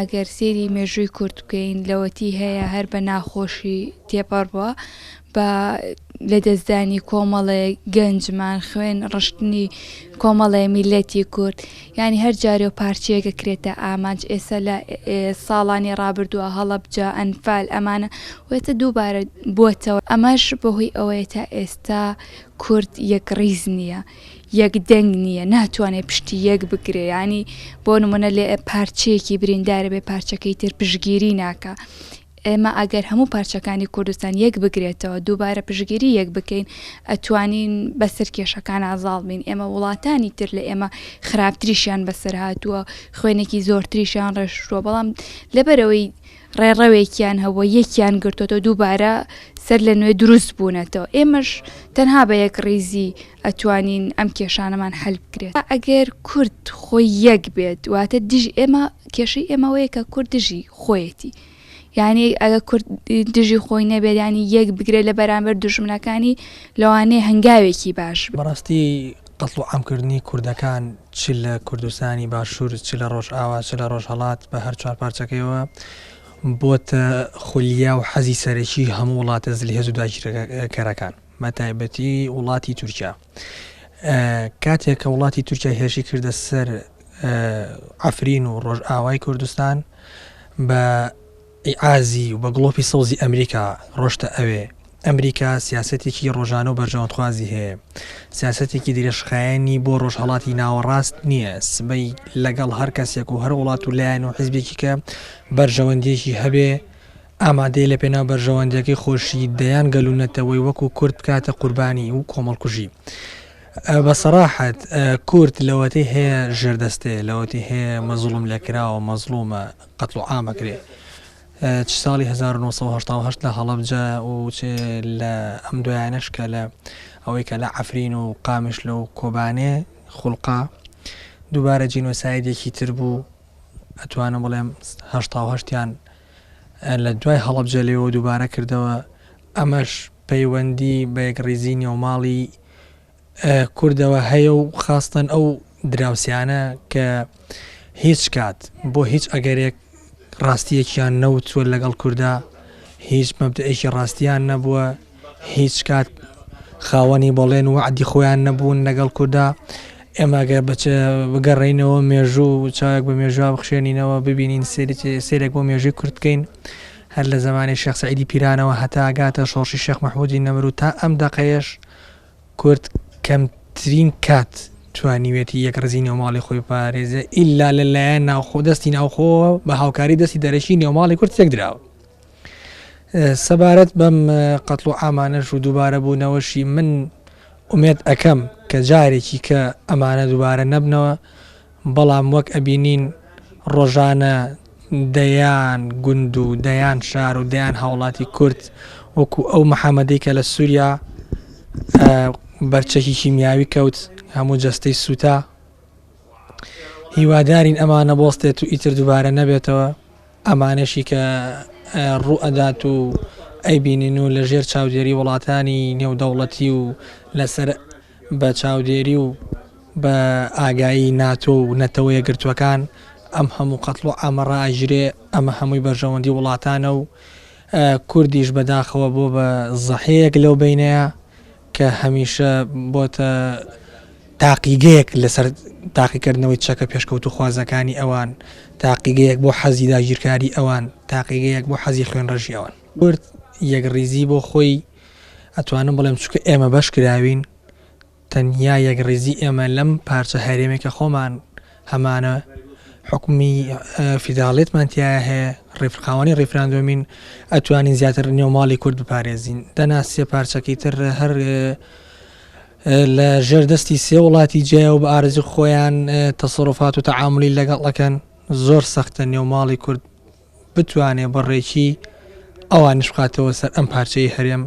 ئەگەر سێری مێژووی کورد بکەین لەوەتی هەیە هەر بە ناخۆشی تێپەڕبووە بە لەدەستدانی کۆمەڵێک گەنجمان خوێن ڕشتنی کۆمەڵێ میلەتی کورد یعنی هەر جارێ و پارچەیەکە کرێتە ئامانج ئێستا لە ساڵانی ڕابردووە هەڵەبجە ئەنفال ئەمانە وێتە دووبارە بووەتەوە ئەمەش بەهۆی ئەوەیە تا ئێستا کورد یەک ڕیز نییە یەک دەنگ نییە ناتوانێت پشتی یەک بگرێ ینی بۆ نمونە لێ پارچەیەکی بریندارە بێ پارچەکەی تر پشگیری ناکە ئێمە ئەگەر هەموو پارچەکانی کوردستان یەک بگرێتەوە دووبارە پشگیری یەک بکەین ئەتوانین بەسەر کێشەکان ئازاڵ بین ئێمە وڵاتانی تر لە ئێمە خراپتریشیان بەسەر هاتووە خوێنێکی زۆرتریشیان ڕێشتووە بەڵام لەبەرەوەی ڕێڕەوێکیان هەوە یەکیان گرتوۆتەوە دووبارە سەر لە نوێ دروست بوونەتەوە ئێمەش تەنها بە یەک ڕیزی ئەتوانین ئەم کێشانەمان هەل بکرێت ئەگەر کورد خۆی یەک بێت واتە دژ ئێمە کێشەی ئێمەوەیە کە کورد دژی خۆیەتی یعنی ئەگە کورد دژی خۆی نەبێت ینی یەک بگرێت لە بەرامبەر دوژمنەکانی لەوانەیە هەنگاوێکی باش بەڕاستی قەتڵ و عامکردنی کوردەکان چ لە کوردستانی باشوور چ لە ڕۆژئاوا چ لە ڕۆژهەڵات بە هەر چوار پارچەکەیەوە بۆتە خولیا و حەزی سەرەکی هەموو وڵاتە زلهێز و داگیرکەرەکان بەتایبەتی وڵاتی تورکیا کاتێک کە وڵاتی تورکیا هێرشی کردە سەر عەفرین و ڕۆژئاوای کوردستان بە ئیعازی و بە گڵۆپی سەوزی ئەمریکا ڕۆشتە ئەوێ ئەمریکا سیاسەتێکی ڕۆژانە و بەرژەوەندخوازی هەیە سیاسەتێکی درێژخایەنی بۆ ڕۆژهەڵاتی ناوەڕاست نییە سبەی لەگەڵ هەر کەسێک و هەر وڵات و لایەن و حیزبێکی کە بەرژەوەندێکی هەبێ ئامادەی لە پێناو بەرژەوەندەکەی خۆشی دەیان گەلوونەتەوەی وەکو کورد بکاتە قوربانی و کۆمەڵکوژی بەسەراحەت کورد لەوەتەی هەیە ژێردەستێ لەوەتی هەیە مەزڵوم لێکراوە مەزڵومە قەتڵ و عامەکرێ چ ساڵی 1970 لە هەڵەبجە و لە ئەم دوایانش کە لە ئەوەی کە لە عەفرین و قامش لەو کۆبانێ خوڵقا دووبارە جینۆسایدێکی تر بوو ئەتوانم بڵێم 1970یان لە دوای هەڵەبجە لێەوە دووبارە کردەوە ئەمەش پەیوەندی بە یەکڕیزی نێوماڵی کوردەوە هەیە و خاستن ئەو دراوسیانە کە هیچ کات بۆ هیچ ئەگەرێک ڕاستیەکیان نەوتووە لەگەڵ کووردا هیچ مەبدەئێکی ڕاستیان نەبووە هیچ کات خاوەنی بەڵێن و عەدی خۆیان نەبوون لەگەڵ کووردا ئێمەگە بگەڕێینەوە مێژوو و چاوێک بە مێژووا بخشێنینەوە ببینین سێرێک بۆ مێژوی کورد بکەین هەر لە زمانی شێخ سەعیدی پیرانەوە هەتا ئاگاتە شۆڕشی شێخ مەحموودی نەمر و تا ئەم دەقەیەش کورد کەمترین کات توانیوێتی یەک ڕزی نێوماڵی خۆی پارێزە ئیلا لەلایەن ناوخۆ دەستی ناوخۆوە بە هاوکاری دەستی دەرەشی نێوماڵی کورد تێکدراوە سەبارەت بەم قەتڵ و ئامانەش و دووبارە بوونەوەشی من ئومێد ئەەکەم کە جارێکی کە ئەمانە دووبارە نەبنەوە بەڵام وەک ئەبینین ڕۆژانە دەیان گوند و دەیان شار و دەیان هاوڵاتی کورد وەکو ئەو محەممەدەی کە لە سووریا بەرچەکی کیمیاوی کەوت هەموو جەستەی سووتا هیوادارین ئەمانە بۆستێت و ئیتر دووبارە نەبێتەوە ئەمانەشی کە ڕوو ئەدات و ئەیبینین و لەژێر چاودێری وڵاتانی نێودەوڵەتی و لەسەر بە چاودێری و بە ئاگایی ناتۆ و نەتەوە یەکگرتووەکان ئەم هەموو قەتڵ و ئامەڕە ئاژرێ ئەمە هەمووی بەرژەوەندی وڵاتانە و کوردیش بەداخەوە بۆ بە زەحەیەک لەو بینەیە کە هەمیشە بۆتە تاقیگەیەک لەسەر تاقیکردنەوەی چەکە پێشکەوت و خوازەکانی ئەوان تاقیگەیەک بۆ حەزی داگیرکاری ئەوان تاقیگەیەک بۆ حەزی خوێنڕەژی ئەوان کورد یەکڕیزی بۆ خۆی ئەتوانم بڵێم چونکە ئێمە بەش کراوین تەنیا یەکڕیزی ئێمە لەم پارچە هەرێمێکە خۆمان هەمانە حکومی فیداڵێتمان تایە هەیە ڕێفرقاوانی ڕێفراندۆمین ئەتوانین زیاتر نێوماڵی کورد بپارێزین دەناسیە پارچەکەی تر هەر لە ژێردەستی سێ وڵاتی جێ و بە ئارزی خۆیان تەسەڕوفات و تەعاملی لەگەڵەکەن زۆر سەختە نێوماڵی کورد بتوانێت بەڕێکی ئەوانش بخاتەوە سەر ئەم پارچەی هەرێم